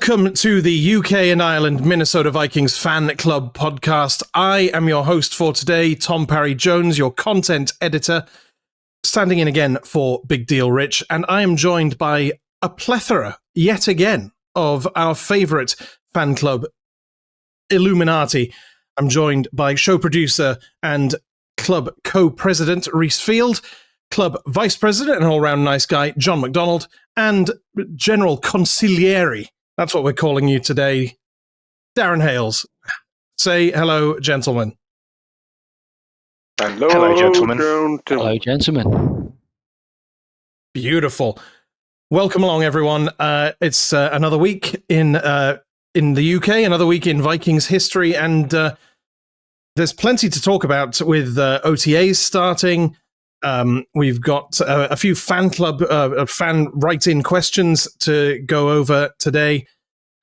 Welcome to the UK and Ireland Minnesota Vikings Fan Club podcast. I am your host for today, Tom Parry-Jones, your content editor, standing in again for Big Deal Rich, and I am joined by a plethora, yet again, of our favourite fan club, Illuminati. I'm joined by show producer and club co-president, Reece Field, club vice president and all-round nice guy, John McDonald, and general consigliere, that's what we're calling you today, Darren Hales. Say hello, gentlemen. Hello, gentlemen. Hello, gentlemen. Beautiful. Welcome along, everyone. It's another week in the UK, another week in Vikings history, and there's plenty to talk about with OTAs starting. We've got a few fan write-in questions to go over today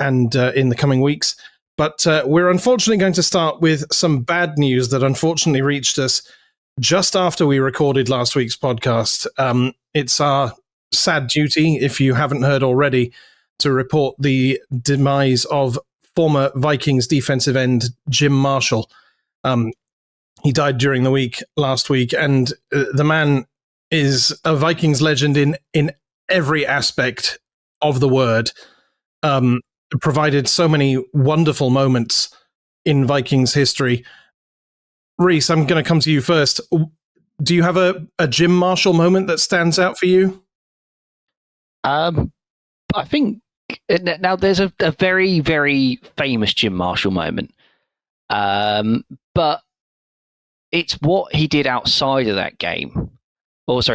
and in the coming weeks. But we're unfortunately going to start with some bad news that unfortunately reached us just after we recorded last week's podcast. It's our sad duty, if you haven't heard already, to report the demise of former Vikings defensive end Jim Marshall. He died during the week last week, and the man is a Vikings legend in every aspect of the word. Provided so many wonderful moments in Vikings history. Reece, I'm going to come to you first. Do you have a Jim Marshall moment that stands out for you? I think now there's a very, very famous Jim Marshall moment, but it's what he did outside of that game,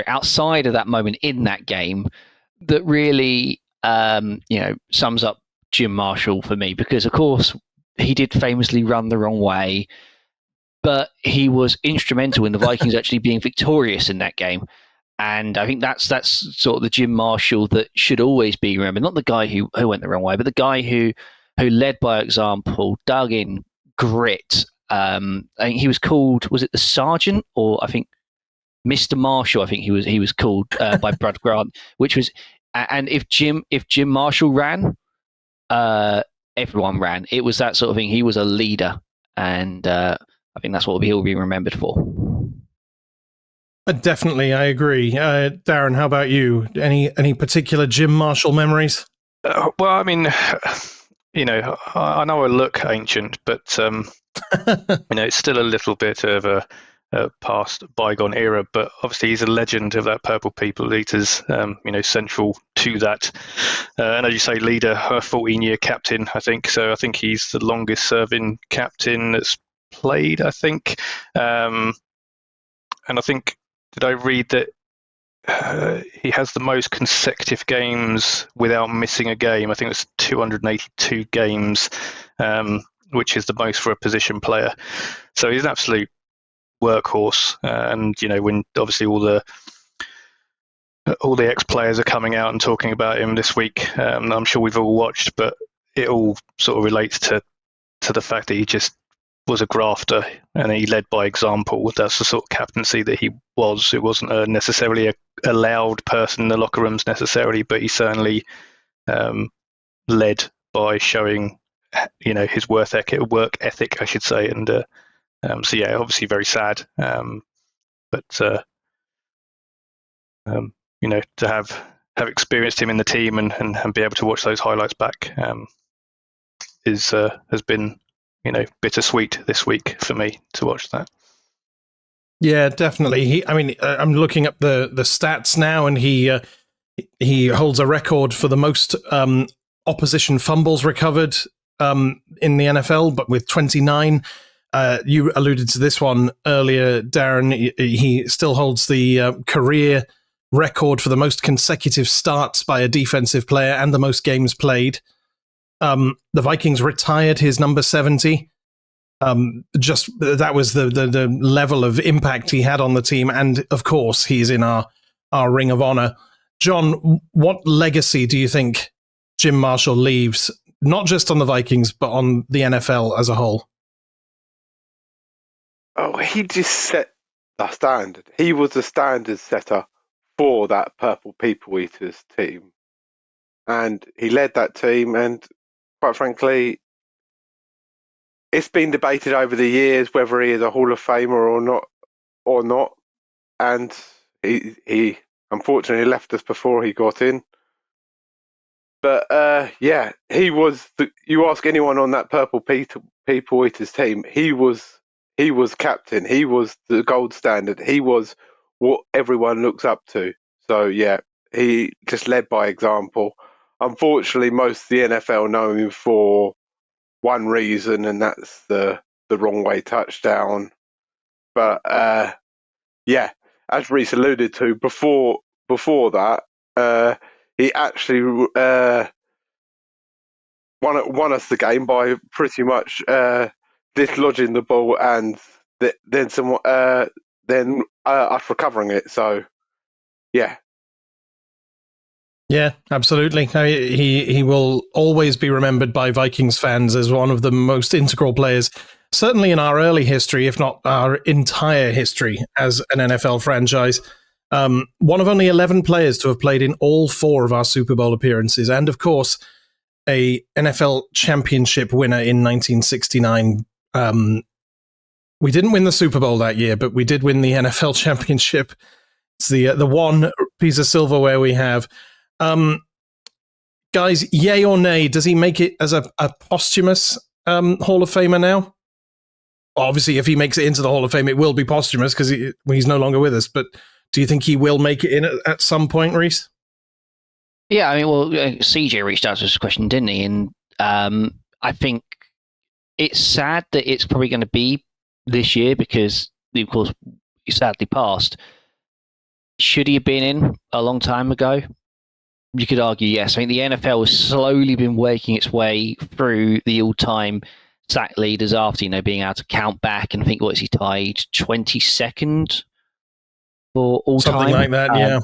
outside of that moment in that game, that really, sums up Jim Marshall for me. Because of course he did famously run the wrong way, but he was instrumental in the Vikings actually being victorious in that game. And I think that's sort of the Jim Marshall that should always be remembered. Not the guy who went the wrong way, but the guy who led by example, dug in, grit. I think he was called, was it the Sergeant, or I think Mr. Marshall? I think he was called by Brad Grant, which was, and if Jim Marshall ran, everyone ran. It was that sort of thing. He was a leader, and I think that's what he'll be remembered for. Definitely, I agree. Darren, how about you? Any particular Jim Marshall memories? Well, I mean, I know I look ancient, but it's still a little bit of a past bygone era. But obviously, he's a legend of that Purple People Eaters. Central to that, and as you say, leader, a 14-year captain, I think. So I think he's the longest-serving captain that's played, I think. And I think, did I read that he has the most consecutive games without missing a game? I think it's 282 games, which is the most for a position player. So he's an absolute workhorse. And when obviously all the ex-players are coming out and talking about him this week, I'm sure we've all watched, but it all sort of relates to the fact that he just was a grafter and he led by example. That's the sort of captaincy that he was. It wasn't necessarily a loud person in the locker rooms necessarily, but he certainly led by showing his work ethic, I should say. And so yeah, obviously very sad, but to have experienced him in the team and be able to watch those highlights back has been bittersweet this week for me to watch that. Yeah, definitely. I'm looking up the stats now, and he holds a record for the most opposition fumbles recovered in the NFL, but with 29. You alluded to this one earlier, Darren. He still holds the career record for the most consecutive starts by a defensive player and the most games played. The Vikings retired his number 70. Just that was the level of impact he had on the team, and of course he's in our Ring of Honor. John, what legacy do you think Jim Marshall leaves, not just on the Vikings but on the NFL as a whole? Oh, he just set the standard. He was the standard setter for that Purple People Eaters team, and he led that team. And quite frankly, it's been debated over the years whether he is a Hall of Famer or not. And he unfortunately left us before he got in. But yeah, he was. You ask anyone on that Purple People Eaters team, he was captain. He was the gold standard. He was what everyone looks up to. So yeah, he just led by example. Unfortunately, most of the NFL know him for one reason, and that's the wrong way touchdown. But yeah, as Reece alluded to before that, he actually won us the game by pretty much dislodging the ball and then us recovering it. So yeah. Yeah, absolutely. He will always be remembered by Vikings fans as one of the most integral players, certainly in our early history, if not our entire history as an NFL franchise. One of only 11 players to have played in all 4 of our Super Bowl appearances, and of course, a NFL championship winner in 1969. We didn't win the Super Bowl that year, but we did win the NFL championship. It's the one piece of silverware we have. Guys, yay or nay, does he make it as a posthumous Hall of Famer now? Obviously, if he makes it into the Hall of Fame, it will be posthumous because he's no longer with us. But do you think he will make it in at some point, Reece? Yeah, I mean, well, CJ reached out to this question, didn't he? And I think it's sad that it's probably going to be this year because, of course, he sadly passed. Should he have been in a long time ago? You could argue yes. I mean, the NFL has slowly been working its way through the all-time sack leaders after, being able to count back and think, what is he tied? 22nd for all time? Something like that, yeah.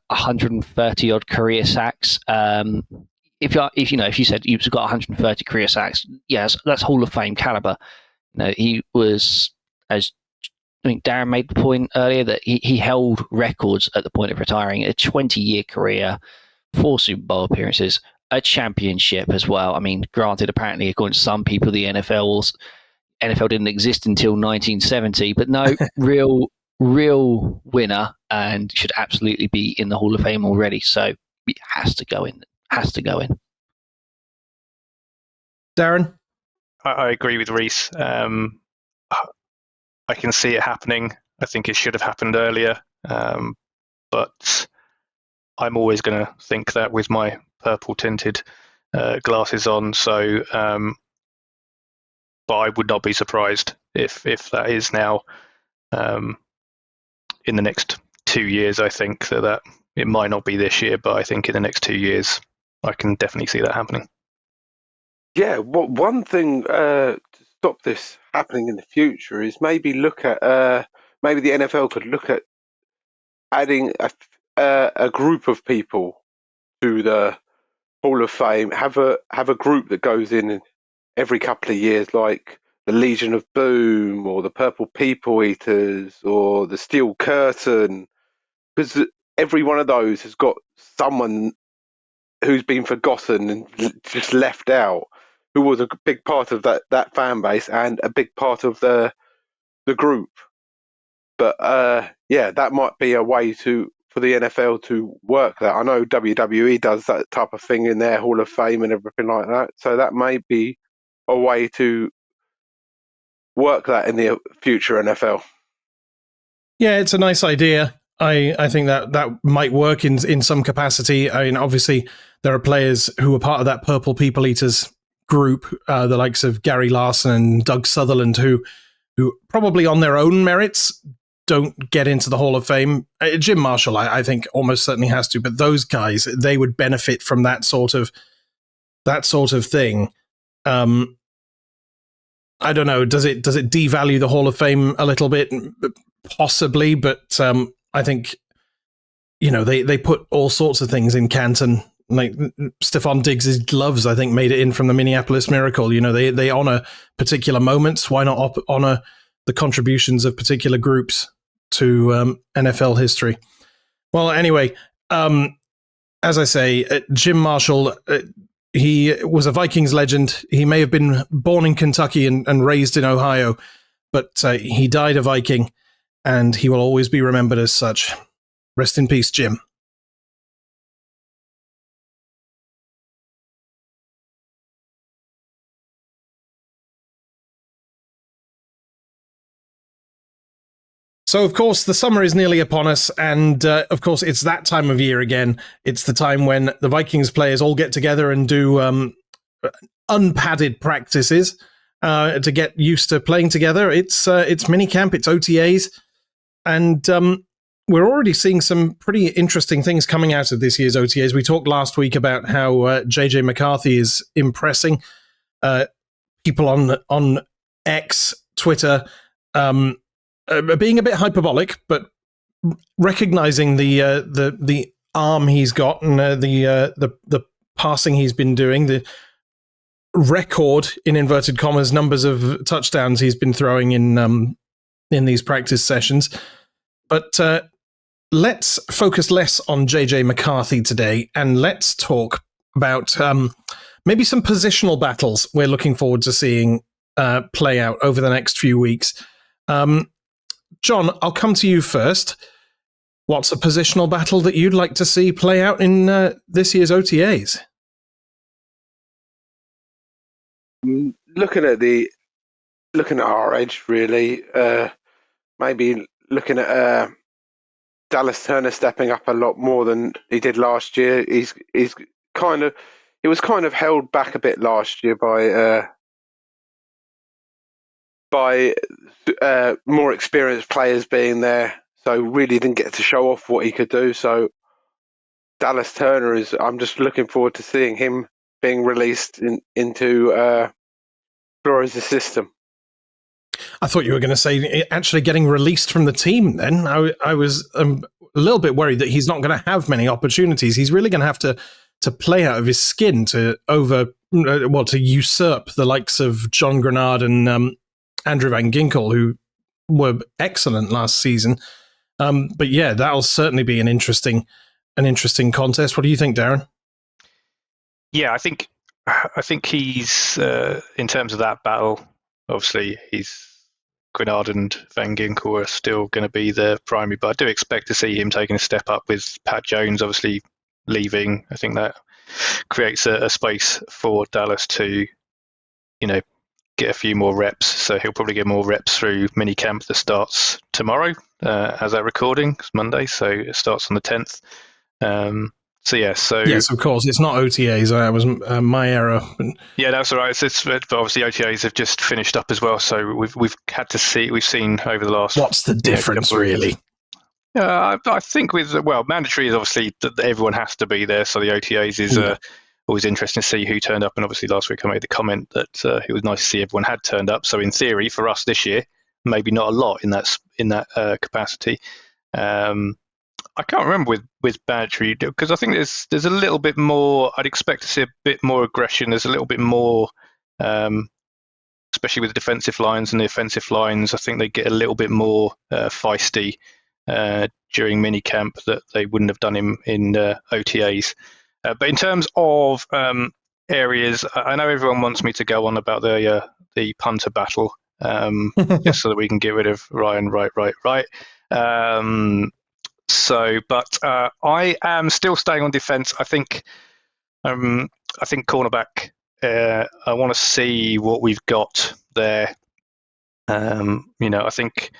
130 odd career sacks. If you said you've got 130 career sacks, yes, that's Hall of Fame caliber. He was, as I think Darren made the point earlier, that he held records at the point of retiring. A 20-year career, 4 Super Bowl appearances, a championship as well. I mean, granted, apparently, according to some people, the NFL didn't exist until 1970, but no, real winner, and should absolutely be in the Hall of Fame already. So it has to go in. Darren? I agree with Reece. I can see it happening. I think it should have happened earlier. But I'm always going to think that with my purple tinted glasses on. So, but I would not be surprised if that is now in the next 2 years. I think that it might not be this year, but I think in the next 2 years, I can definitely see that happening. Yeah, one thing to stop this happening in the future is maybe look at maybe the NFL could look at adding a group of people to the Hall of Fame. Have a group that goes in every couple of years, like the Legion of Boom or the Purple People Eaters or the Steel Curtain, because every one of those has got someone who's been forgotten and just left out, who was a big part of that fan base and a big part of the group. But yeah, that might be a way for the NFL to work that. I know WWE does that type of thing in their Hall of Fame and everything like that. So that may be a way to work that in the future NFL. Yeah, it's a nice idea. I think that might work in some capacity. I mean, obviously, there are players who are part of that Purple People Eaters group, the likes of Gary Larson and Doug Sutherland, who probably on their own merits don't get into the Hall of Fame. Jim Marshall, I think, almost certainly has to, but those guys, they would benefit from that sort of thing. I don't know. Does it devalue the Hall of Fame a little bit? Possibly, but I think they put all sorts of things in Canton. Like Stephon Diggs' gloves, I think, made it in from the Minneapolis Miracle. They honor particular moments. Why not honor the contributions of particular groups to NFL history? Well, anyway, as I say, Jim Marshall, he was a Vikings legend. He may have been born in Kentucky and raised in Ohio, but he died a Viking, and he will always be remembered as such. Rest in peace, Jim. So, of course, the summer is nearly upon us, and of course, it's that time of year again. It's the time when the Vikings players all get together and do unpadded practices to get used to playing together. It's minicamp, it's OTAs, and we're already seeing some pretty interesting things coming out of this year's OTAs. We talked last week about how JJ McCarthy is impressing people on X, Twitter, being a bit hyperbolic, but recognizing the arm he's got and the passing he's been doing, the record in inverted commas numbers of touchdowns he's been throwing in these practice sessions. But let's focus less on JJ McCarthy today, and let's talk about maybe some positional battles we're looking forward to seeing play out over the next few weeks. John, I'll come to you first. What's a positional battle that you'd like to see play out in this year's OTAs? Looking at our edge, really, maybe looking at Dallas Turner stepping up a lot more than he did last year. He was kind of held back a bit last year by more experienced players being there, so really didn't get to show off what he could do. So Dallas Turner I'm just looking forward to seeing him being released into Flores' system. I thought you were going to say actually getting released from the team then. I was a little bit worried that he's not going to have many opportunities. He's really going to have to play out of his skin to usurp the likes of John Grenard and Andrew Van Ginkel, who were excellent last season. But yeah, that'll certainly be an interesting contest. What do you think, Darren? Yeah, I think he's in terms of that battle. Obviously, Grenard and Van Ginkel are still going to be the primary, but I do expect to see him taking a step up with Pat Jones obviously leaving. I think that creates a space for Dallas to, get a few more reps. So he'll probably get more reps through minicamp that starts tomorrow as that recording. It's Monday, so it starts on the 10th. Yes, of course, it's not OTAs. That was my error. Yeah, that's all right. But obviously OTAs have just finished up as well, so we've seen over the last. What's the difference, really? I think mandatory is obviously that everyone has to be there. So the OTAs is always interesting to see who turned up. And obviously last week I made the comment that it was nice to see everyone had turned up. So in theory, for us this year, maybe not a lot in that capacity. I can't remember with mandatory, because I think there's a little bit more. I'd expect to see a bit more aggression. There's a little bit more, especially with the defensive lines and the offensive lines. I think they get a little bit more feisty during minicamp that they wouldn't have done in OTAs. But in terms of areas, I know everyone wants me to go on about the punter battle, just so that we can get rid of Ryan. Right. But I am still staying on defense. I think cornerback. I want to see what we've got there. I think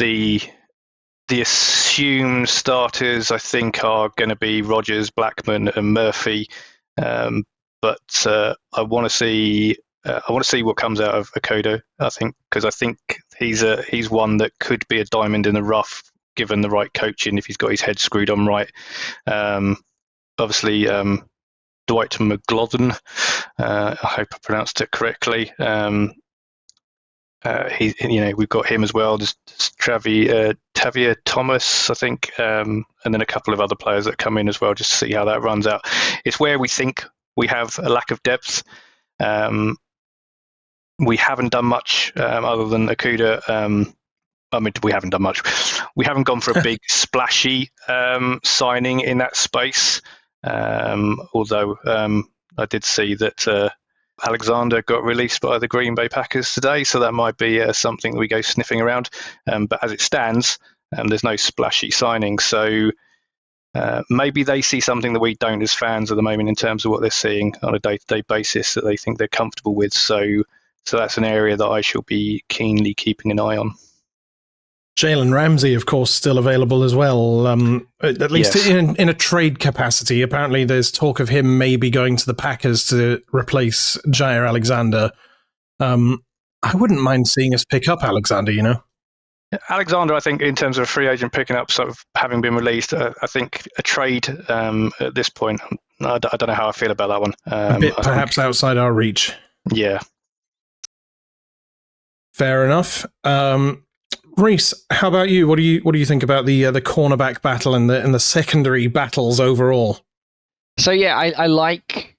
the assumed starters, I think, are going to be Rodgers, Blackman, and Murphy. But I want to see what comes out of Akodo. I think, because I think he's one that could be a diamond in the rough given the right coaching if he's got his head screwed on right. Obviously, Dwight McGlothern. I hope I pronounced it correctly. We've got him as well. There's Tavia Thomas, I think, and then a couple of other players that come in as well, just to see how that runs out. It's where we think we have a lack of depth. We haven't done much other than Okuda. We haven't done much. We haven't gone for a big splashy signing in that space. Although I did see that Alexander got released by the Green Bay Packers today, so that might be something we go sniffing around. But as it stands, there's no splashy signing, so maybe they see something that we don't as fans at the moment in terms of what they're seeing on a day-to-day basis that they think they're comfortable with. So that's an area that I shall be keenly keeping an eye on. Jalen Ramsey, of course, still available as well, at least Yes. in a trade capacity. Apparently, there's talk of him maybe going to the Packers to replace Jair Alexander. I wouldn't mind seeing us pick up Alexander, you know? Alexander, I think, in terms of a free agent picking up, sort of having been released, I think a trade at this point, I don't know how I feel about that one. A bit perhaps outside our reach. Yeah. Fair enough. Reece, how about you? What do you think about the cornerback battle and the secondary battles overall? So yeah, I like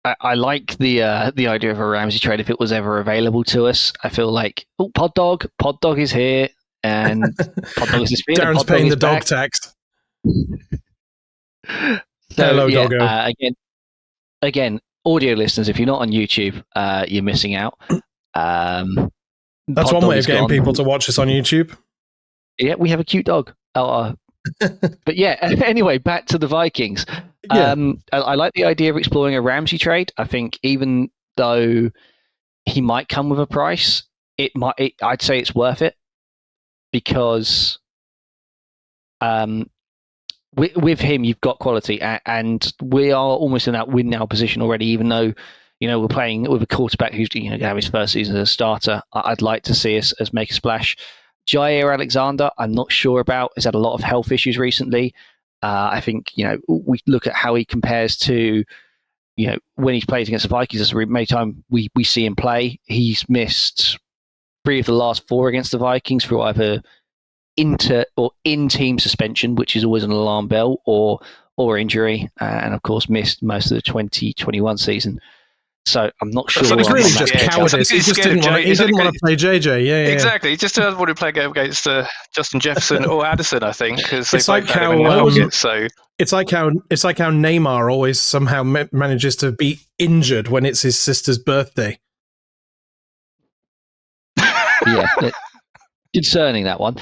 the idea of a Ramsey trade if it was ever available to us. I feel like Pod Dog is here, and Pod Dog is disappeared. Darren's paying the dog tax. Hello, doggo. Again, audio listeners, if you're not on YouTube, you're missing out. That's one way of getting people to watch us on YouTube. Yeah, we have a cute dog. But yeah, anyway, back to the Vikings. Yeah. I like the idea of exploring a Ramsey trade. I think even though he might come with a price, I'd say it's worth it because with him, you've got quality, and we are almost in that win now position already. Even though we're playing with a quarterback who's going to have his first season as a starter, I'd like to see us make a splash. Jair Alexander, I'm not sure about. He's had a lot of health issues recently. I think we look at how he compares to when he's played against the Vikings. That's the main time we see him play. He's missed 3 of the last 4 against the Vikings through either inter or in-team suspension, which is always an alarm bell, or injury, and of course missed most of the 2021 season. So I'm not sure. It was really just cowardice. He just didn't want to play JJ. Yeah, exactly. He just doesn't want to play against Justin Jefferson or Addison, I think, because it's like how it's like how Neymar always somehow manages to be injured when it's his sister's birthday. Yeah, concerning that one.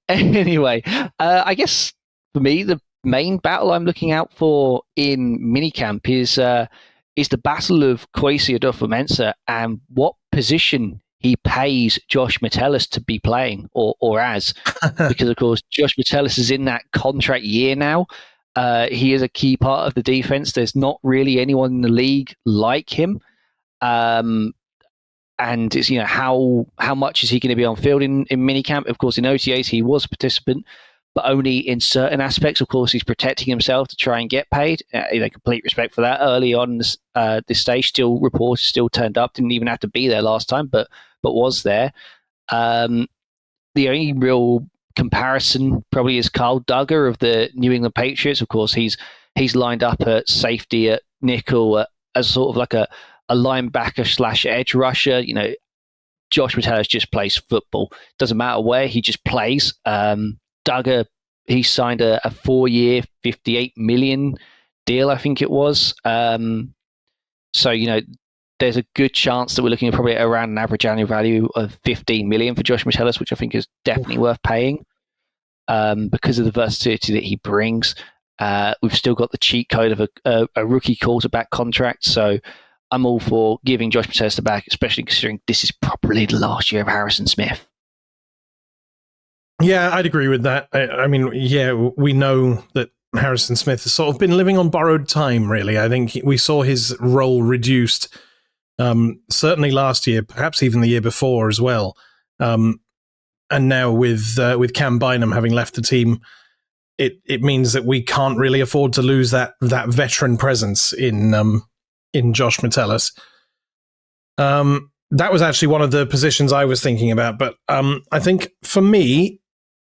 Anyway, I guess for me the main battle I'm looking out for in minicamp is the battle of Kwesi Adofo-Mensah and what position he pays Josh Metellus to be playing or as. Because, of course, Josh Metellus is in that contract year now. He is a key part of the defense. There's not really anyone in the league like him. And it's, how much is he going to be on field in minicamp? Of course, in OTAs, he was a participant, but only in certain aspects. Of course, he's protecting himself to try and get paid. Complete respect for that. Early on this stage, still turned up. Didn't even have to be there last time, but was there. The only real comparison probably is Kyle Duggar of the New England Patriots. Of course, he's lined up at safety, at nickel, as sort of like a linebacker / edge rusher. Josh Metellus just plays football. Doesn't matter where, he just plays. Duggar, he signed a 4-year, $58 million deal, I think it was. So, there's a good chance that we're looking at probably around an average annual value of $15 million for Josh Metellus, which I think is definitely worth paying because of the versatility that he brings. We've still got the cheat code of a rookie quarterback contract, so I'm all for giving Josh Metellus the back, especially considering this is probably the last year of Harrison Smith. Yeah, I'd agree with that. I mean, yeah, we know that Harrison Smith has sort of been living on borrowed time, really. I think we saw his role reduced certainly last year, perhaps even the year before as well. And now with Cam Bynum having left the team, it means that we can't really afford to lose that veteran presence in Josh Metellus. That was actually one of the positions I was thinking about, but I think for me,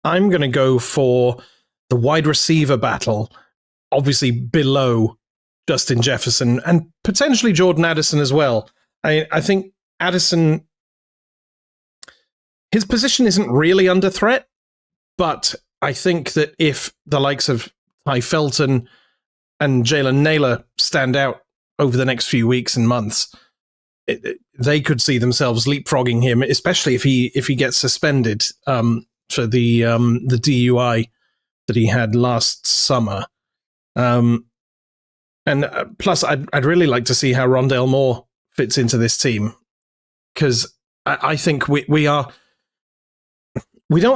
I'm going to go for the wide receiver battle, obviously below Justin Jefferson and potentially Jordan Addison as well. I think Addison, his position isn't really under threat, but I think that if the likes of Ty Felton and Jalen Naylor stand out over the next few weeks and months, they could see themselves leapfrogging him, especially if he gets suspended for the DUI that he had last summer. And plus, I'd really like to see how Rondale Moore fits into this team, because I think we don't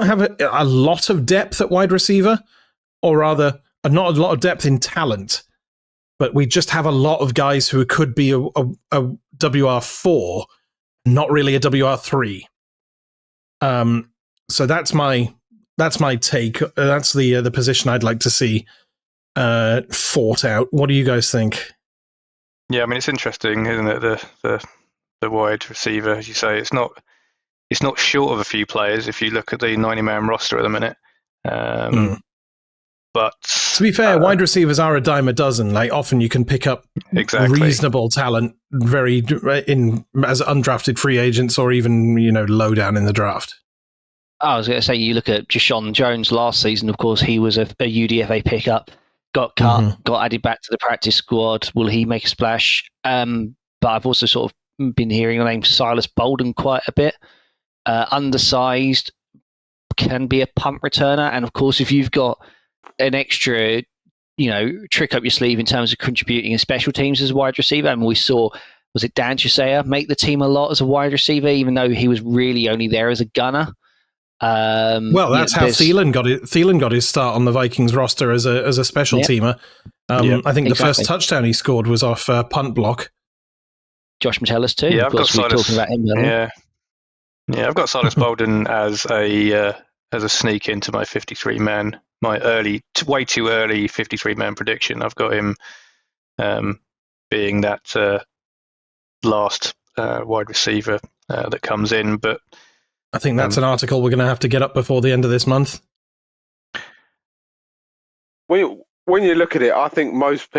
have a lot of depth at wide receiver, or rather, not a lot of depth in talent, but we just have a lot of guys who could be a WR4, not really a WR3. So that's my take. That's the position I'd like to see fought out. What do you guys think? Yeah, I mean, it's interesting, isn't it? The wide receiver, as you say, it's not short of a few players if you look at the 90-man roster at the minute. But to be fair, wide receivers are a dime a dozen. Like, often you can pick up reasonable talent as undrafted free agents, or even low down in the draft. I was going to say, you look at Deshaun Jones last season. Of course, he was a UDFA pickup, got cut, got added back to the practice squad. Will he make a splash? But I've also sort of been hearing the name Silas Bolden quite a bit. Undersized, can be a punt returner, and of course, if you've got an extra, trick up your sleeve in terms of contributing in special teams as a wide receiver, and we saw, was it Dan Chisea make the team a lot as a wide receiver, even though he was really only there as a gunner. Well, that's how Thielen got it. Thielen got his start on the Vikings roster as a special teamer. I think the first touchdown he scored was off punt block. Josh Metellus too. Yeah, of course, we were talking about him earlier. Yeah, I've got Silas Bolden as a sneak into my 53-man, my way too early 53-man prediction. I've got him being that last wide receiver that comes in. But I think that's an article we're going to have to get up before the end of this month. When you look at it, I think most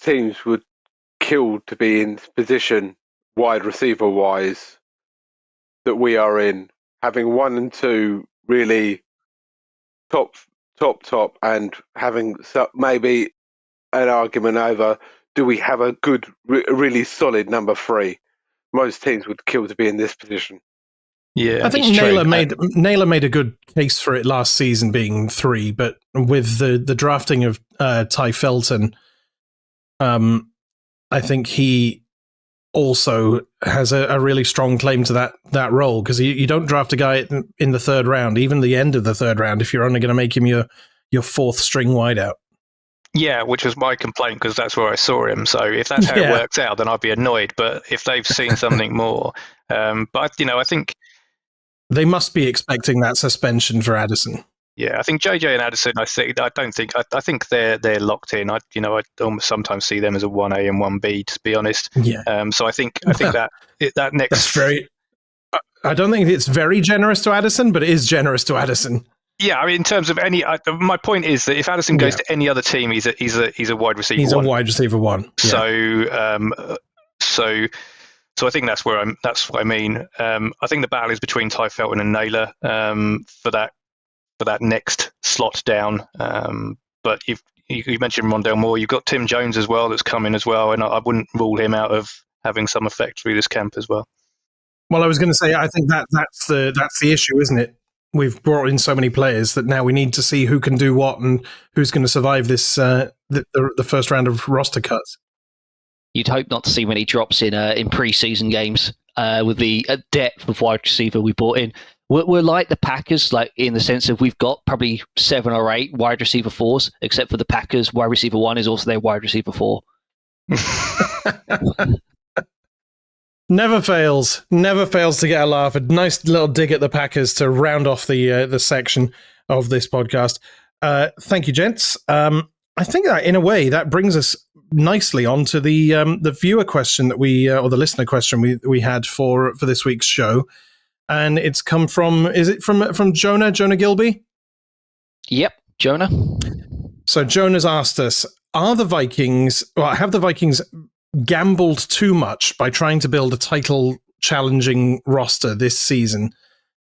teams would kill to be in position wide receiver wise that we are in, having 1 and 2 really top, and having maybe an argument over, do we have a good, really solid number 3? Most teams would kill to be in this position. Yeah, I think Naylor made a good case for it last season being 3, but with the drafting of Ty Felton, I think he also has a really strong claim to that role, because you don't draft a guy in the 3rd round, even the end of the 3rd round, if you're only going to make him your 4th string wideout. Yeah, which was my complaint, because that's where I saw him. So if that's how it works out, then I'd be annoyed. But if they've seen something more, but I think they must be expecting that suspension for Addison. Yeah, I think JJ and Addison. I think they're locked in. I almost sometimes see them as a 1A and 1B, to be honest. Yeah. So I think that next. That's very. I don't think it's very generous to Addison, but it is generous to Addison. Yeah, I mean, in terms of my point is that if Addison goes to any other team, he's a wide receiver. He's a wide receiver 1. Yeah. So I think that's what I mean. I think the battle is between Ty Felton and Naylor for that next slot down. But you mentioned Rondale Moore. You've got Tim Jones as well that's coming as well, and I wouldn't rule him out of having some effect through this camp as well. Well, I was going to say, I think that's the issue, isn't it? We've brought in so many players that now we need to see who can do what and who's going to survive this the first round of roster cuts. You'd hope not to see many drops in pre-season games with the depth of wide receiver we brought in. We're like the Packers, like in the sense of we've got probably 7 or 8 wide receiver 4s, except for the Packers. Wide receiver 1 is also their wide receiver 4. Never fails to get a laugh. A nice little dig at the Packers to round off the section of this podcast. Thank you, gents. I think that in a way that brings us nicely onto the viewer question that or the listener question we had for this week's show. And it's come from, is it from Jonah Gilby? Yep, Jonah. So Jonah's asked us, have the Vikings gambled too much by trying to build a title-challenging roster this season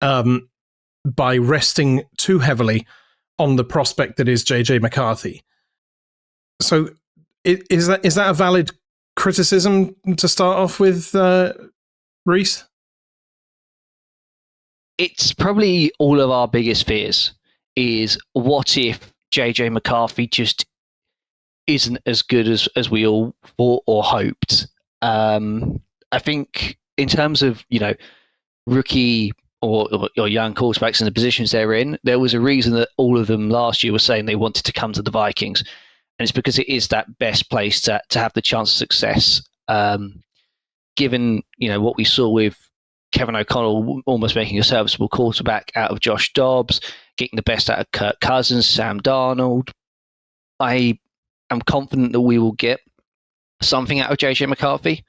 by resting too heavily on the prospect that is JJ McCarthy? So is that a valid criticism to start off with, Reece? It's probably all of our biggest fears is what if JJ McCarthy just isn't as good as we all thought or hoped. I think in terms of, rookie or young quarterbacks in the positions they're in, there was a reason that all of them last year were saying they wanted to come to the Vikings. And it's because it is that best place to have the chance of success. Given, what we saw with Kevin O'Connell almost making a serviceable quarterback out of Josh Dobbs, getting the best out of Kirk Cousins, Sam Darnold. I am confident that we will get something out of JJ McCarthy.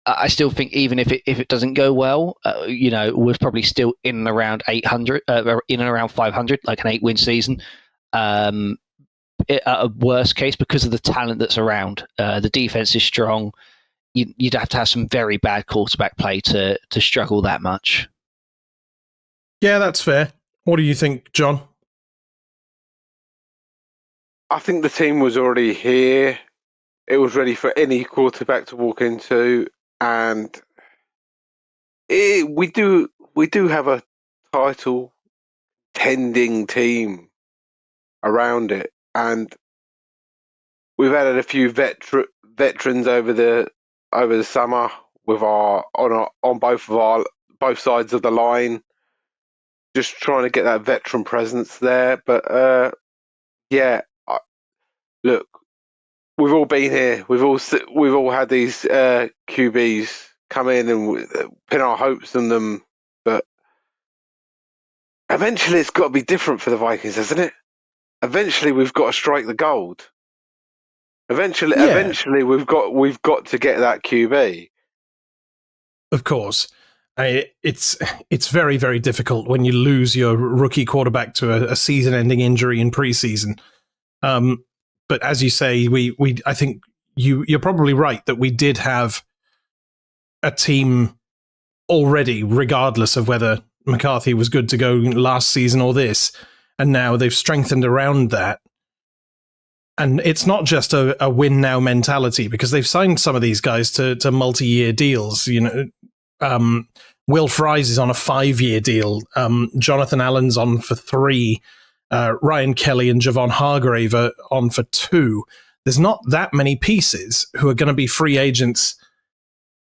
I still think even if it doesn't go well, we're probably still in and around 800, in and around 500, like an 8-win season. At a worst case, because of the talent that's around, the defense is strong. You'd have to have some very bad quarterback play to struggle that much. Yeah, that's fair. What do you think, John? I think the team was already here. It was ready for any quarterback to walk into, and we do have a title tending team around it, and we've added a few veterans over the summer with on both sides of the line, just trying to get that veteran presence there. But look, we've all been here. We've all had these QBs come in and pin our hopes on them, but eventually it's got to be different for the Vikings, hasn't it? Eventually we've got to strike the gold. Eventually we've got to get that QB. Of course. It's very, very difficult when you lose your rookie quarterback to a season-ending injury in preseason. But as you say, I think you're probably right that we did have a team already, regardless of whether McCarthy was good to go last season or this, and now they've strengthened around that. And it's not just a win now mentality, because they've signed some of these guys to multi-year deals. Will Fries is on a 5-year deal. Jonathan Allen's on for 3. Ryan Kelly and Javon Hargrave are on for 2. There's not that many pieces who are going to be free agents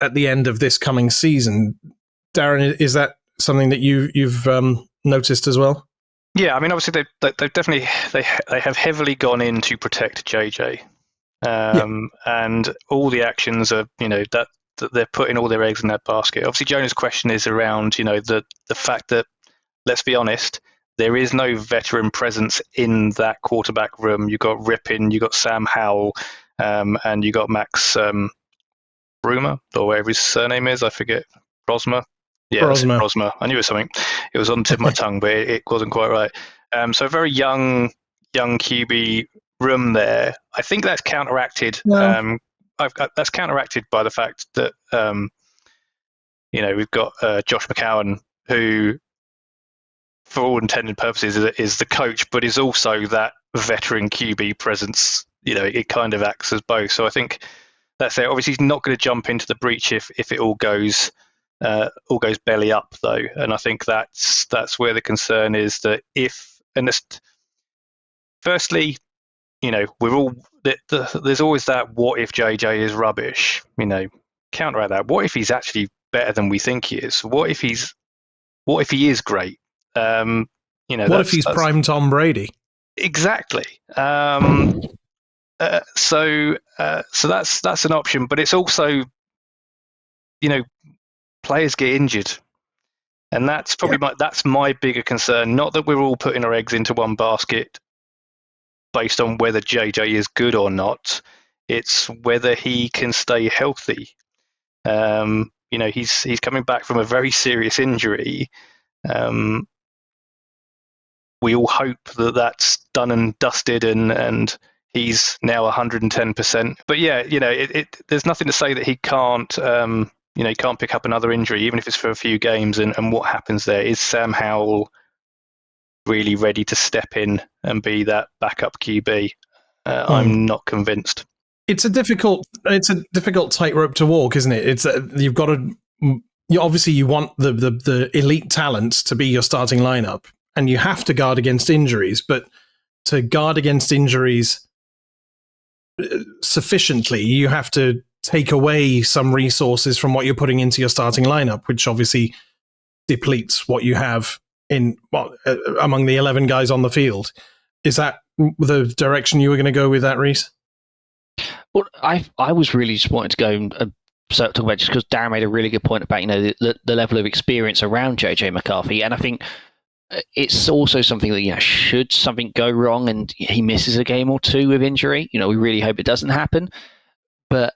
at the end of this coming season. Darren, is that something that you've noticed as well? Yeah, I mean, obviously they've definitely they have heavily gone in to protect JJ, and all the actions are that they're putting all their eggs in that basket. Obviously, Jonah's question is around the fact that, let's be honest, there is no veteran presence in that quarterback room. You got Rippin, you got Sam Howell, and you got Max Broomer, or whatever his surname is. I forget. Rosmer. Yeah, Rosmer. I knew it was something. It was on the tip of my tongue, but it wasn't quite right. So a very young QB room there. I think that's counteracted. No. That's counteracted by the fact that we've got Josh McCown, who, for all intended purposes, is the coach, but is also that veteran QB presence. It kind of acts as both. So I think that's it. Obviously, he's not going to jump into the breach if it all goes belly up, though. And I think that's where the concern is, that firstly, we're all there's always that what if JJ is rubbish. Counteract that. What if he's actually better than we think he is? What if he is great? What if he's prime Tom Brady? Exactly. So that's an option, but it's also, players get injured, and that's probably that's my bigger concern. Not that we're all putting our eggs into one basket based on whether JJ is good or not. It's whether he can stay healthy. He's coming back from a very serious injury. We all hope that that's done and dusted, and he's now 110%. But yeah, there's nothing to say that he can't. He can't pick up another injury, even if it's for a few games. And what happens there? Is Sam Howell really ready to step in and be that backup QB? I'm not convinced. it's a difficult tightrope to walk, isn't it? It's you've got to obviously you want the elite talent to be your starting lineup, and you have to guard against injuries, but to guard against injuries sufficiently, you have to take away some resources from what you're putting into your starting lineup, which obviously depletes what you have in among the 11 guys on the field. Is that the direction you were going to go with that, Reece? Well, I was really just wanting to go and talk about, just because Darren made a really good point about the level of experience around JJ McCarthy, and I think it's also something that should something go wrong and he misses a game or two with injury, we really hope it doesn't happen. But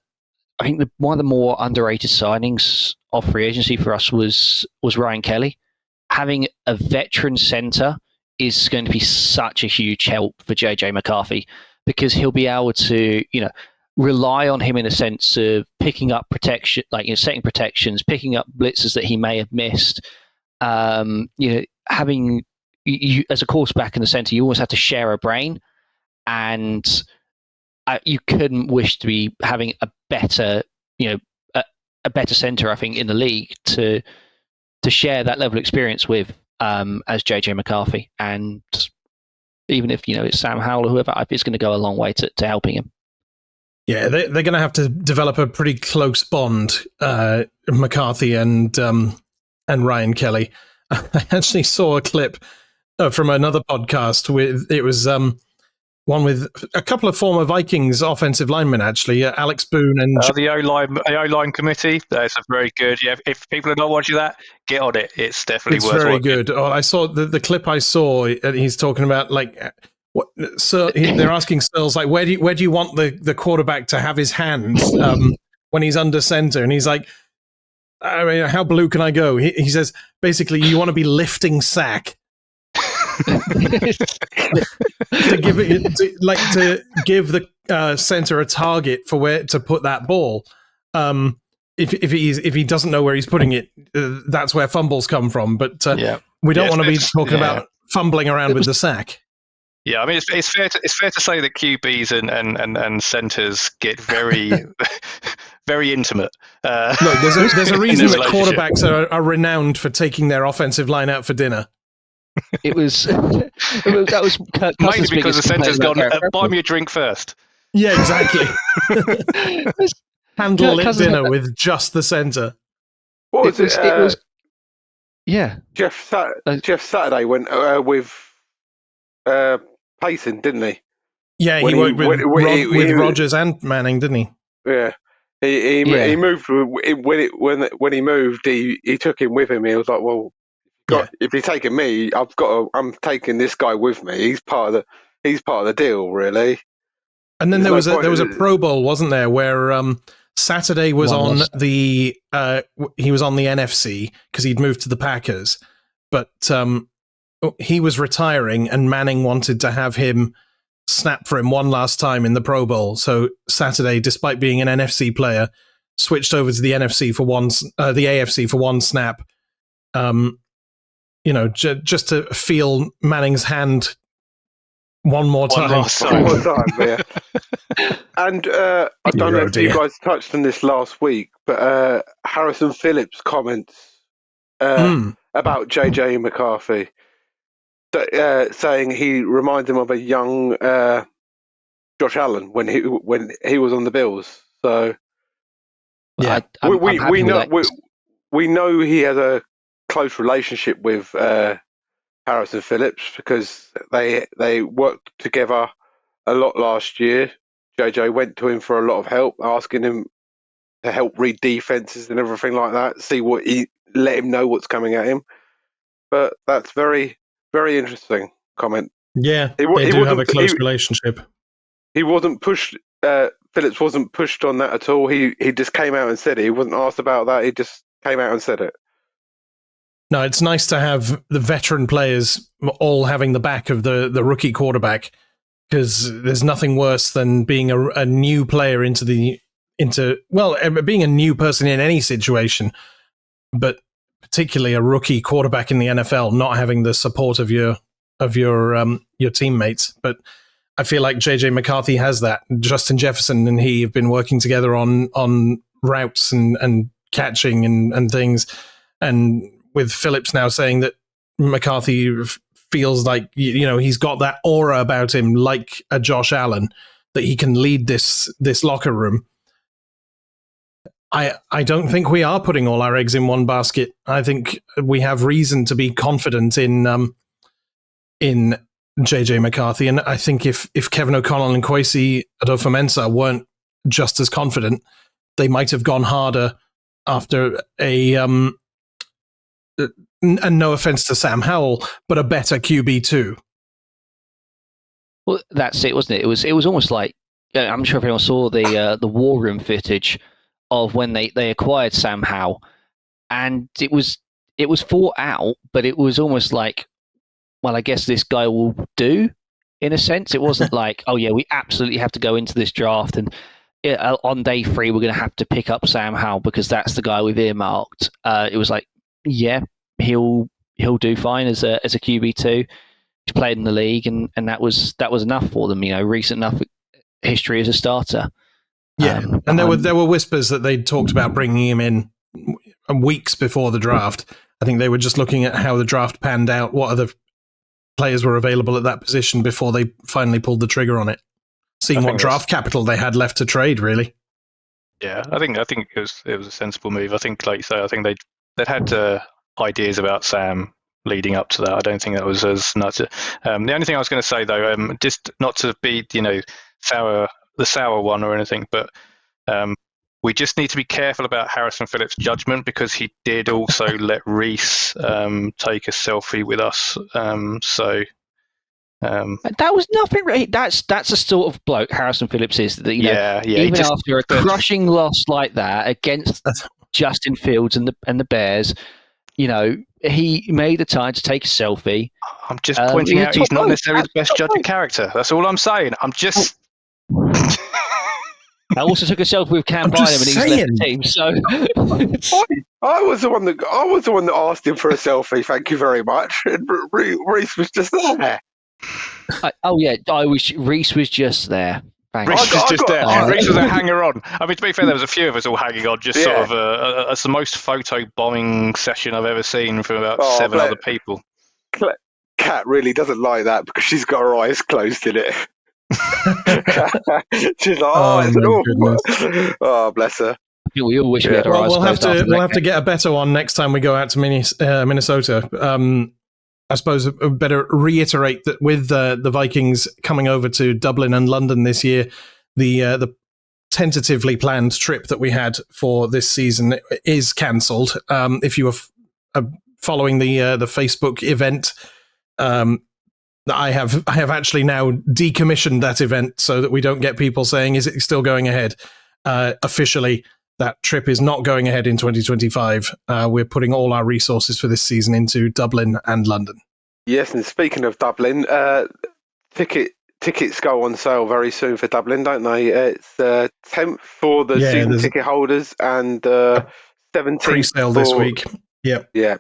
I think one of the more underrated signings of free agency for us was Ryan Kelly. Having a veteran center is going to be such a huge help for JJ McCarthy, because he'll be able to, rely on him in a sense of picking up protection, setting protections, picking up blitzes that he may have missed. Having you as a quarterback in the center, you always have to share a brain, and you couldn't wish to be having a better, a better center, I think, in the league to share that level of experience with, as JJ McCarthy. And even if it's Sam Howell or whoever, it's going to go a long way to helping him. Yeah, they're going to have to develop a pretty close bond, McCarthy and Ryan Kelly. I actually saw a clip from another podcast it was one with a couple of former Vikings offensive linemen, actually, Alex Boone and the O-line committee. That's a very good. Yeah, if people are not watching that, get on it. It's definitely worth very watching. Good. Oh, I saw the clip. I saw he's talking about what. So they're asking Searles where do you want the quarterback to have his hands when he's under center, and he's like, I mean, how blue can I go? He says basically you want to be lifting sack. to give the center a target for where to put that ball. If he doesn't know where he's putting it, that's where fumbles come from. But we don't want to be talking about fumbling around with the sack. Yeah, I mean it's fair to say that QBs and centers get very very intimate. Look, there's a reason that quarterbacks are renowned for taking their offensive line out for dinner. That was maybe because the center's gone. Buy me a drink first. Yeah, exactly. Candlelit dinner with just the center. What was it? It was. Yeah. Jeff Saturday went with Payson, didn't he? Yeah, he worked with Rodgers and Manning, didn't he? Yeah. He moved when he moved. He took him with him. He was like, "Well, if you're taking me, I'm taking this guy with me. He's part of the deal, really." And then there was a Pro Bowl, wasn't there, where Saturday was he was on the NFC because he'd moved to the Packers, but he was retiring, and Manning wanted to have him snap for him one last time in the Pro Bowl. So Saturday, despite being an NFC player, switched over to the NFC for the AFC for one snap. Just to feel Manning's hand one more time. Yeah. And I don't know if you guys touched on this last week, but Harrison Phillips' comments about JJ McCarthy, saying he reminds him of a young Josh Allen when he was on the Bills. So yeah, we know he has a close relationship with Harrison Phillips because they worked together a lot last year. JJ went to him for a lot of help, asking him to help read defenses and everything like that. Let him know what's coming at him. But that's very, very interesting comment. Yeah, they do have a close relationship. He wasn't pushed. Phillips wasn't pushed on that at all. He just came out and said it. He wasn't asked about that. He just came out and said it. No, it's nice to have the veteran players all having the back of the rookie quarterback, because there's nothing worse than being a new player being a new person in any situation, but particularly a rookie quarterback in the NFL not having the support of your teammates. But I feel like JJ McCarthy has that. Justin Jefferson and he have been working together on routes and catching and things. And with Phillips now saying that McCarthy feels like, he's got that aura about him, like a Josh Allen, that he can lead this locker room. I don't think we are putting all our eggs in one basket. I think we have reason to be confident in JJ McCarthy, and I think if Kevin O'Connell and Kwesi Adofo-Mensah weren't just as confident, they might have gone harder after and no offense to Sam Howell, but a better QB2. Well, that's it, wasn't it? It was almost like, I'm sure if anyone saw the War Room footage of when they acquired Sam Howell, and it was thought out, but it was almost like, well, I guess this guy will do, in a sense. It wasn't like, oh yeah, we absolutely have to go into this draft and on day 3 we're going to have to pick up Sam Howell because that's the guy we've earmarked. It was like, yeah, he'll do fine as a QB2. He's played in the league, and that was enough for them. Recent enough history as a starter. Yeah, and there were whispers that they'd talked about bringing him in weeks before the draft. I think they were just looking at how the draft panned out, what other players were available at that position before they finally pulled the trigger on it. Seeing what draft capital they had left to trade, really. Yeah, I think it was a sensible move. I think, like you say, I think they'd had ideas about Sam leading up to that. I don't think that was as nuts. The only thing I was going to say, though, just not to be the sour one or anything, but we just need to be careful about Harrison Phillips' judgment, because he did also let Reece take a selfie with us. That was nothing. That's the sort of bloke Harrison Phillips is. That even after a crushing loss like that against Justin Fields and the Bears, he made the time to take a selfie. I'm just pointing out he's not necessarily the best judge of character. That's all I'm saying. I'm just. I also took a selfie with Cam Bynum and he's left the team. So I was the one that asked him for a selfie. Thank you very much. And Reece was just there. Reece was just there. Thanks. Reece was just there. Reece was a hanger-on. I mean, to be fair, there was a few of us all hanging on, just sort of. It's the most photo-bombing session I've ever seen from about 7 other people. Kat really doesn't like that because she's got her eyes closed in it. She's like, oh, bless her. We all wish we had our eyes closed. We'll have to get a better one next time we go out to Minnesota. I suppose I better reiterate that with the Vikings coming over to Dublin and London this year, the tentatively planned trip that we had for this season is cancelled. If you were following the Facebook event, I have actually now decommissioned that event so that we don't get people saying, is it still going ahead? Officially, that trip is not going ahead in 2025. We're putting all our resources for this season into Dublin and London. Yes, and speaking of Dublin, tickets go on sale very soon for Dublin, don't they? It's 10th for the season ticket holders and 17th pre-sale this week. Yep. Yeah,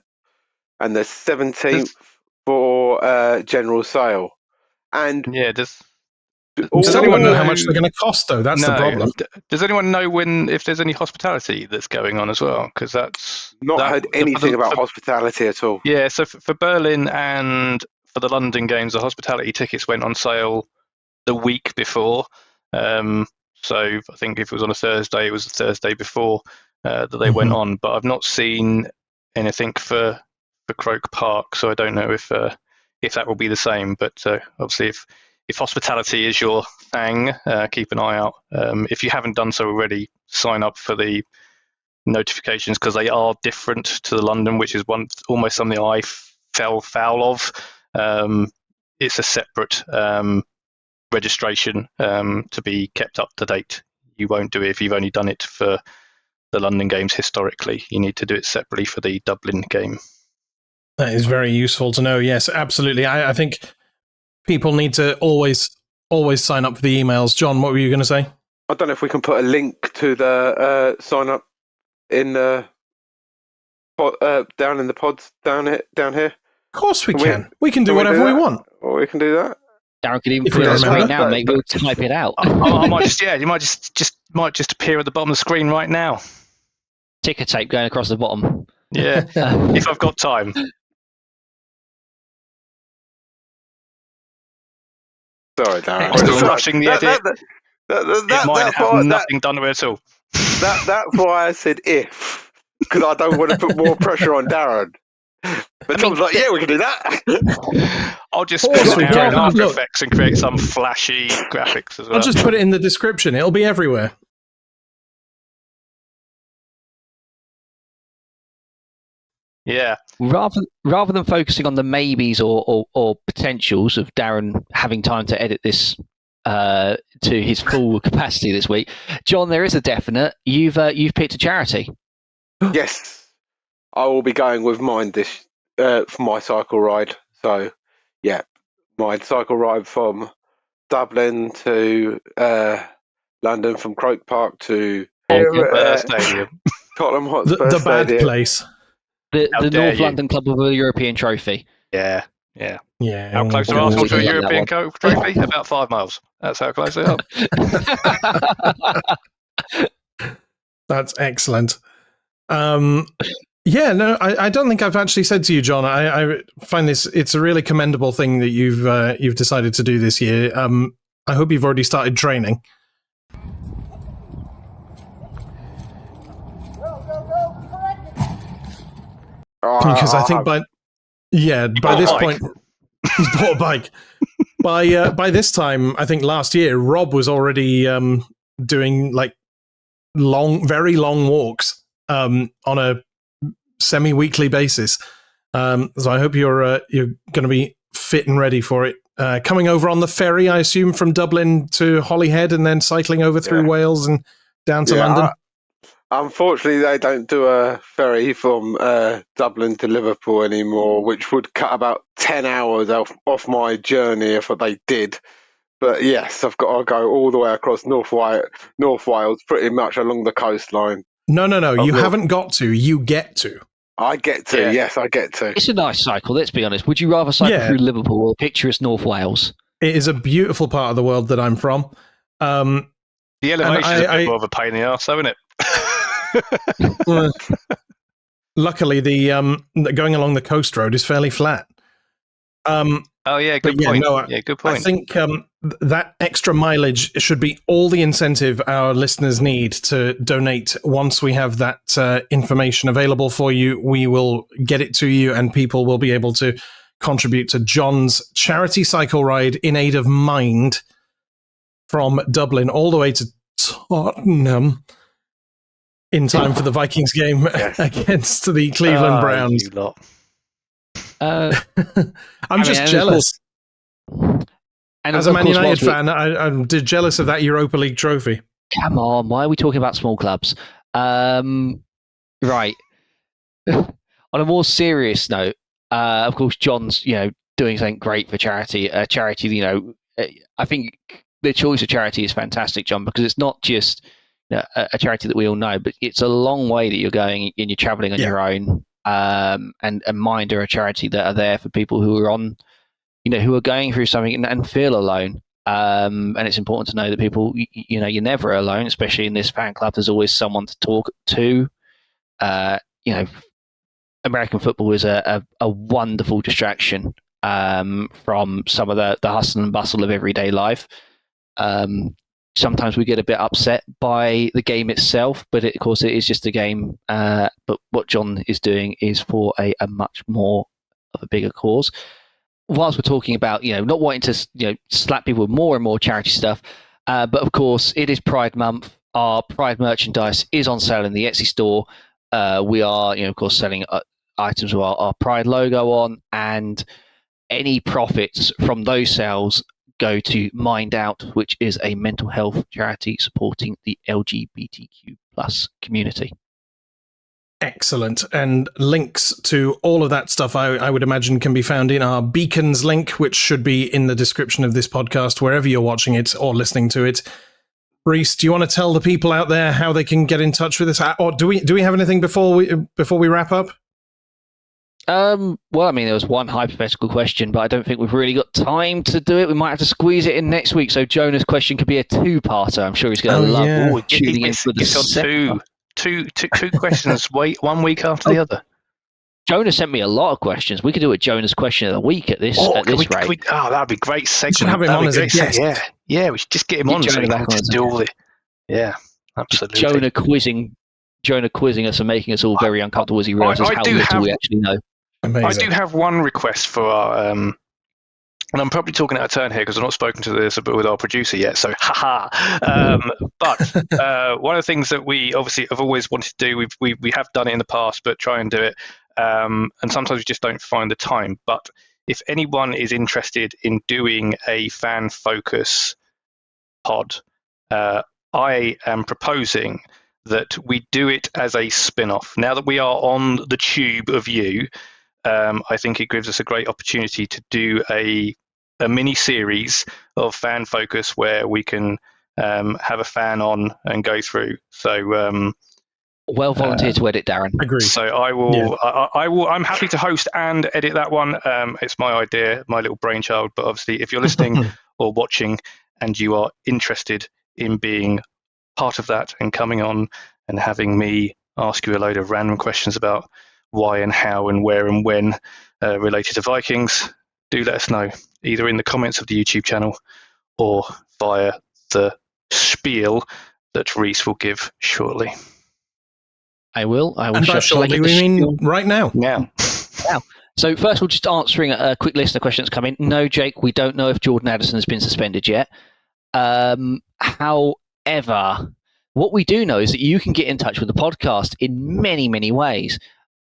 and the 17th for general sale. And does anyone know how much they're going to cost, though? That's the problem. Does anyone know if there's any hospitality that's going on as well? Because that's not heard anything about hospitality at all. Yeah, so for Berlin and for the London games, the hospitality tickets went on sale the week before. So I think if it was on a Thursday, it was the Thursday before that they went on. But I've not seen anything for Croke Park, so I don't know if that will be the same. But obviously, if hospitality is your thing, keep an eye out. If you haven't done so already, sign up for the notifications, because they are different to the London, which is almost something I fell foul of. It's a separate registration to be kept up to date. You won't do it if you've only done it for the London games historically. You need to do it separately for the Dublin game. That is very useful to know. Yes, absolutely. I think people need to always sign up for the emails. John, what were you going to say? I don't know if we can put a link to the sign up in down in the pods down here. Of course we can. We can do whatever we want. Or we can do that. Darren could even If put we it on the screen remember. now, maybe we'll type it out. I might just, you might just appear at the bottom of the screen right now. Ticker tape going across the bottom. Yeah, if I've got time. Sorry, Darren. I'm still rushing the edit. It might have why, nothing done to it at all. that's why I said if, because I don't want to put more pressure on Darren. But Tom's like, yeah, we can do that. I'll just Of course put we it out in can. After Look. Effects and create some flashy graphics as well. I'll just put it in the description. It'll be everywhere. Yeah. Rather than focusing on the maybes or potentials of Darren having time to edit this to his full capacity this week, John, there is a definite. You've picked a charity. Yes, I will be going with mine this for my cycle ride. So, yeah, my cycle ride from Dublin to London, from Croke Park to Stadium. Tottenham Hotspur The bad Stadium. place. The dare North you. London Club of the European Trophy. Yeah. Yeah. How close are Oh, Arsenal to a yeah, that European one. trophy? About 5 miles. That's how close they are. That's excellent. Yeah, no, I don't think I've actually said to you, John. I find it's a really commendable thing that you've decided to do this year. I hope you've already started training. Because I think by this point, he's bought a bike. By this time, I think last year, Rob was already doing like very long walks on a semi-weekly basis. So I hope you're going to be fit and ready for it. Coming over on the ferry, I assume, from Dublin to Holyhead, and then cycling over through Wales and down to London. Unfortunately, they don't do a ferry from Dublin to Liverpool anymore, which would cut about 10 hours off my journey if they did. But yes, I've got to go all the way across North Wales, pretty much along the coastline. No. You haven't got to. You get to. I get to. Yeah. Yes, I get to. It's a nice cycle, let's be honest. Would you rather cycle through Liverpool or picturesque North Wales? It is a beautiful part of the world that I'm from. The elevation is a bit more of a pain in the arse, isn't it? Luckily, the going along the coast road is fairly flat. Good point. Good point. I think that extra mileage should be all the incentive our listeners need to donate. Once we have that information available for you, we will get it to you, and people will be able to contribute to John's charity cycle ride in aid of Mind from Dublin all the way to Tottenham in time for the Vikings game against the Cleveland Browns. You lot. I'm just jealous. As a Man United fan, I'm jealous of that Europa League trophy. Come on, why are we talking about small clubs? Right. On a more serious note, of course, John's doing something great for charity. Charity, I think the choice of charity is fantastic, John, because it's not just a charity that we all know, but it's a long way that you're going and you're traveling on your own. And Mind are a charity that are there for people who are on, who are going through something and feel alone. And it's important to know that people, you're never alone, especially in this fan club. There's always someone to talk to. American football is a wonderful distraction from some of the hustle and bustle of everyday life. Sometimes we get a bit upset by the game itself, but of course it is just a game. But what John is doing is for a much more of a bigger cause. Whilst we're talking about, not wanting to, slap people with more and more charity stuff, but of course it is Pride Month. Our Pride merchandise is on sale in the Etsy store. We are, of course, selling items with our Pride logo on, and any profits from those sales go to Mind Out, which is a mental health charity supporting the LGBTQ plus community. Excellent. And links to all of that stuff, I would imagine, can be found in our Beacons link, which should be in the description of this podcast, wherever you're watching it or listening to it. Reece, do you want to tell the people out there how they can get in touch with us? Or do we have anything before we wrap up? Well, I mean, there was one hypothetical question, but I don't think we've really got time to do it. We might have to squeeze it in next week. So Jonah's question could be a two-parter. I'm sure he's going to love tuning in for the gets on two questions. Wait, 1 week after the other. Jonah sent me a lot of questions. We could do a Jonah's question of the week at this rate. That'd be great segment. We should have him on as a guest. Yeah, we should just get him on so he can just do all the. Yeah, absolutely. Jonah quizzing us and making us all very uncomfortable as he realizes how little we actually know. Amazing. I do have one request for our, and I'm probably talking out of turn here because I've not spoken to this with our producer yet, so haha. But one of the things that we obviously have always wanted to do, we have done it in the past, but try and do it, and sometimes we just don't find the time. But if anyone is interested in doing a fan focus pod, I am proposing that we do it as a spin-off. Now that we are on the tube of you, I think it gives us a great opportunity to do a mini series of fan focus where we can have a fan on and go through. So well volunteered to edit, Darren. Agreed. So I will. Yeah. I will. I'm happy to host and edit that one. It's my idea, my little brainchild. But obviously, if you're listening or watching and you are interested in being part of that and coming on and having me ask you a load of random questions about why and how and where and when related to Vikings, do let us know, either in the comments of the YouTube channel or via the spiel that Reece will give shortly. I will. And by shortly, we mean right now. Now. So first of all, just answering a quick list of questions come in. No, Jake, we don't know if Jordan Addison has been suspended yet. However, what we do know is that you can get in touch with the podcast in many, many ways.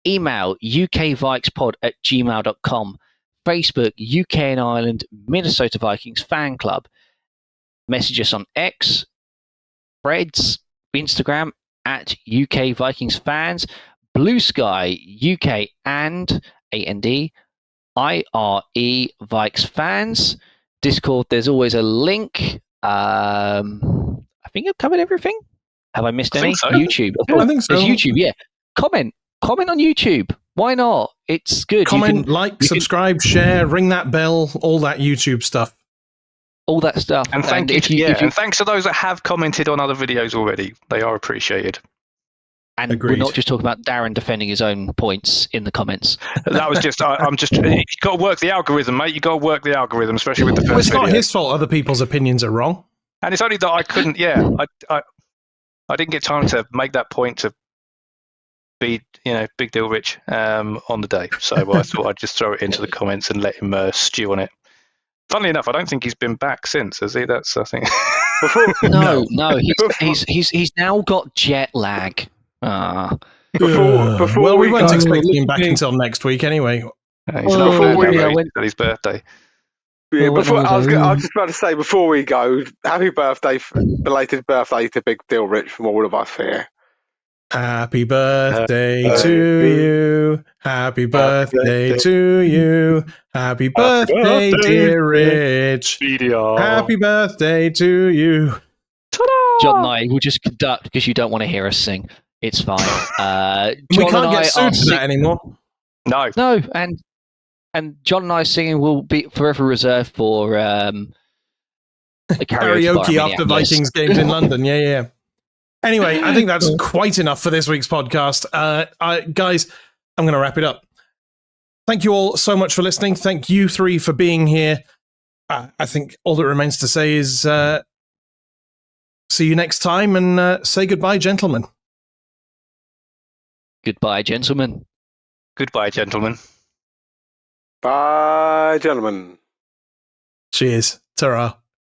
Email ukvikespod@gmail.com. Facebook, UK and Ireland, Minnesota Vikings Fan Club. Message us on X, Threads, Instagram @UK Vikings Fans, Blue Sky, UK and AND, IRE Vikes Fans. Discord, there's always a link. I think I've covered everything. Have I missed any? So. YouTube. I think so. There's YouTube, yeah. Comment on YouTube. Why not? It's good. Comment, subscribe, share, ring that bell, all that YouTube stuff. All that stuff. And thanks to those that have commented on other videos already. They are appreciated. And Agreed. We're not just talking about Darren defending his own points in the comments. That was just, you've got to work the algorithm, mate. You've got to work the algorithm, especially with the first video. It's not his fault other people's opinions are wrong. And it's only that I couldn't, I didn't get time to make that point to be, big deal rich on the day. So I thought I'd just throw it into the comments and let him stew on it. Funnily enough, I don't think he's been back since, has he? That's, I think. No. He's now got jet lag. Before we weren't expecting him back until next week anyway. He's not at his birthday. Yeah, I was just about to say, before we go, happy birthday, belated birthday to Big Deal Rich from all of us here. Happy birthday to you. Happy birthday to you. Happy birthday, dear Rich. Happy birthday to you. John and I will just conduct because you don't want to hear us sing. It's fine. We can't get sued for that anymore. No, and John and I singing will be forever reserved for the karaoke after Vikings games in London. Yeah. Anyway, I think that's quite enough for this week's podcast. Guys, I'm going to wrap it up. Thank you all so much for listening. Thank you three for being here. I think all that remains to say is see you next time and say goodbye, gentlemen. Goodbye, gentlemen. Goodbye, gentlemen. Bye, gentlemen. Cheers. Ta-ra.